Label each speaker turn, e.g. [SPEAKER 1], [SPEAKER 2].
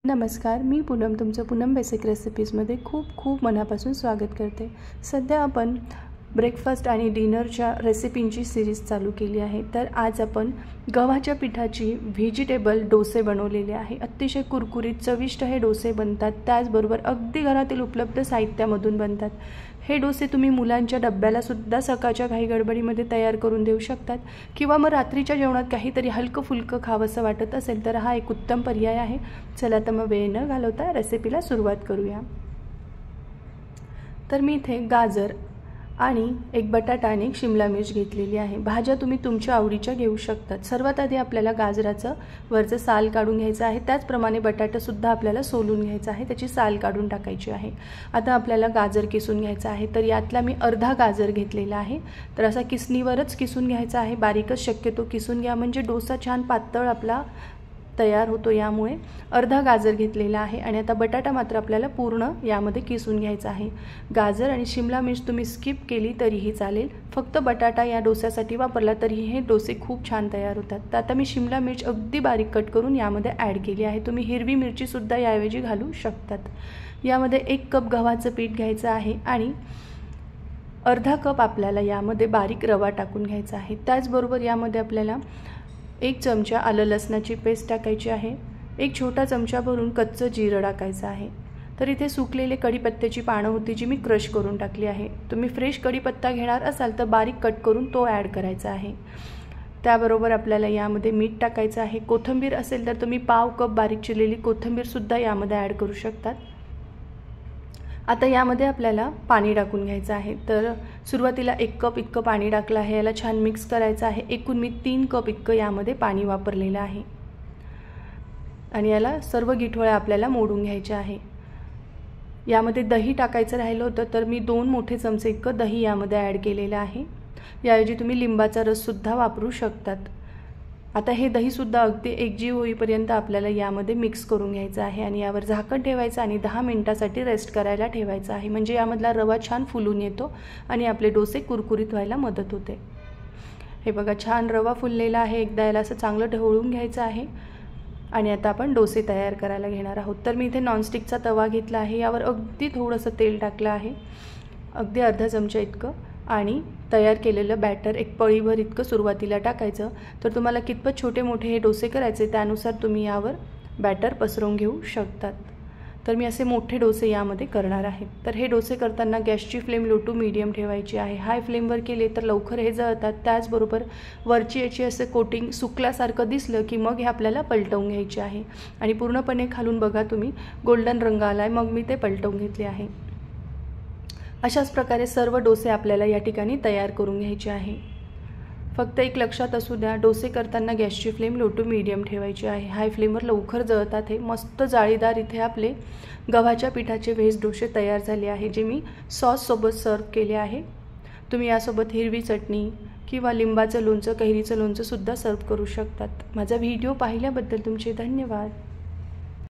[SPEAKER 1] नमस्कार, मी पूनम तुमचं पूनम बेसिक रेसिपीजमध्ये खूप मनापासून स्वागत करते। सध्या आपण ब्रेकफास्ट आणि डिनरच्या रेसिपींची सीरीज चालू केली आहे। तर आज आपण गव्हाच्या पिठाची व्हेजिटेबल डोसे बनवलेले आहे। अतिशय कुरकुरीत चविष्ट हे डोसे बनतात, त्याचबरोबर अगदी घरातील उपलब्ध साहित्यामधून बनतात। हे डोसे तुम्ही मुलांच्या डब्याला सुद्धा सकाळच्या घाई गडबडीमध्ये तयार करून देऊ शकतात किंवा मग रात्रीच्या जेवणात काहीतरी हलकं फुलकं खावंसं वाटत असेल तर हा एक उत्तम पर्याय आहे। चला तर मग वेळ न घालवता रेसिपीला सुरुवात करूया। तर मी इथे गाजर आणि एक बटाटा आणि एक शिमला मिर्च घेतलेली आहे। भाज्या तुम्ही तुमच्या आवडीच्या घेऊ शकतात। सर्वात आधी आपल्याला गाजराचं वरचं साल काढून घ्यायचं आहे, त्याचप्रमाणे बटाटा सुद्धा आपल्याला सोलून घ्यायचा आहे, त्याची साल काढून टाकायची आहे। आता आपल्याला गाजर किसून घ्यायचा आहे, तर यातला मी अर्धा गाजर घेतलेला आहे। तर असा किसणीवरच किसून घ्यायचा आहे, बारीकच शक्यतो किसून घ्या म्हणजे डोसा छान पातळ आपला तयार होतो। यामुळे अर्धा गाजर घेतलेला आहे आणि आता बटाटा मात्र आपल्याला पूर्ण यामध्ये किसून घ्यायचा आहे। गाजर आणि शिमला मिर्च तुम्ही स्किप केली तरीही चालेल, फक्त बटाटा या डोस्यासाठी वापरला तरीही हे डोसे खूप छान तयार होतात। तर आता मी शिमला मिर्च अगदी बारीक कट करून यामध्ये ॲड केली आहे। तुम्ही हिरवी मिरची सुद्धा याऐवजी घालू शकतात। यामध्ये 1 कप गव्हाचं पीठ घ्यायचं आहे आणि अर्धा कप आपल्याला यामध्ये बारीक रवा टाकून घ्यायचा आहे। त्याचबरोबर यामध्ये आपल्याला 1 चमचा आलं लसणाची पेस्ट टाकायची आहे, 1 छोटा चमचा भरून कच्चं जिरं टाकायचं आहे। तर इथे सुकलेले कढीपत्त्याची पानं होती जी मी क्रश करून टाकली आहे। तुम्ही फ्रेश कढीपत्ता घेणार असाल तर बारीक कट करून तो ॲड करायचा आहे। त्याबरोबर आपल्याला यामध्ये मीठ टाकायचं आहे। कोथिंबीर असेल तर तुम्ही पाव कप बारीक चिरलेली कोथिंबीर सुद्धा यामध्ये ॲड करू शकतात। आता यामध्ये आपल्याला पाणी टाकून घ्यायचं आहे। तर सुरुवातीला 1 कप इतकं पाणी टाकलं आहे, याला छान मिक्स करायचं आहे। एकूण मी 3 कप इतकं यामध्ये पाणी वापरलेलं आहे आणि याला सर्व गिठोळ्या आपल्याला मोडून घ्यायच्या आहे। यामध्ये दही टाकायचं राहिलं होतं, तर मी 2 मोठे चमचे इतकं दही यामध्ये ॲड केलेलं आहे। याऐवजी तुम्ही लिंबाचा रस सुद्धा वापरू शकतात। आता हे दही सुद्धा अगदी एकजीव होईपर्यंत आपल्याला यामध्ये मिक्स करून घ्यायचं आहे आणि यावर झाकण ठेवायचं आणि 10 मिनिटासाठी रेस्ट करायला ठेवायचं आहे, म्हणजे यामधला रवा छान फुलून येतो आणि आपले डोसे कुरकुरीत व्हायला मदत होते। हे बघा छान रवा फुललेला आहे, एकदा याला असं चांगलं ढवळून घ्यायचं आहे आणि आता आपण डोसे तयार करायला घेणार आहोत। तर मी इथे नॉनस्टिकचा तवा घेतला आहे, यावर अगदी थोडंसं तेल टाकलं आहे, अगदी अर्धा चमचा इतकं, आणि तयार केलेलं बॅटर 1 पळीभर इतकं सुरुवातीला टाकायचं। तर तुम्हाला कितपत छोटे मोठे हे डोसे करायचे त्यानुसार तुम्ही यावर बॅटर पसरवून घेऊ शकतात। तर मी असे मोठे डोसे यामध्ये करणार आहे। तर हे डोसे करताना गॅसची फ्लेम लो टू मीडियम ठेवायची आहे। हाय फ्लेमवर केले तर लवकर हे जळतात। त्याचबरोबर वरची याची असं कोटिंग सुकल्यासारखं दिसलं की मग हे आपल्याला पलटवून घ्यायचे आहे आणि पूर्णपणे खालून बघा तुम्ही गोल्डन रंग आला आहे, मग मी ते पलटवून घेतले आहे। अशाच प्रकारे सर्व डोसे आपल्याला या ठिकाणी तयार करून घ्यायचे आहे। फक्त एक लक्षात असू द्या, डोसे करताना गॅसची फ्लेम लो टू मीडियम ठेवायची आहे। हाय फ्लेमवर लवकर जळतात हे। मस्त जाळीदार इथे आपले गव्हाच्या पिठाचे व्हेज डोसे तयार झाले आहे, जे मी सॉससोबत सर्व केले आहे। तुम्ही यासोबत हिरवी चटणी किंवा लिंबाचं लोणचं, कैरीचं लोणचं सुद्धा सर्व करू शकतात। माझा व्हिडिओ पाहिल्याबद्दल तुमचे धन्यवाद।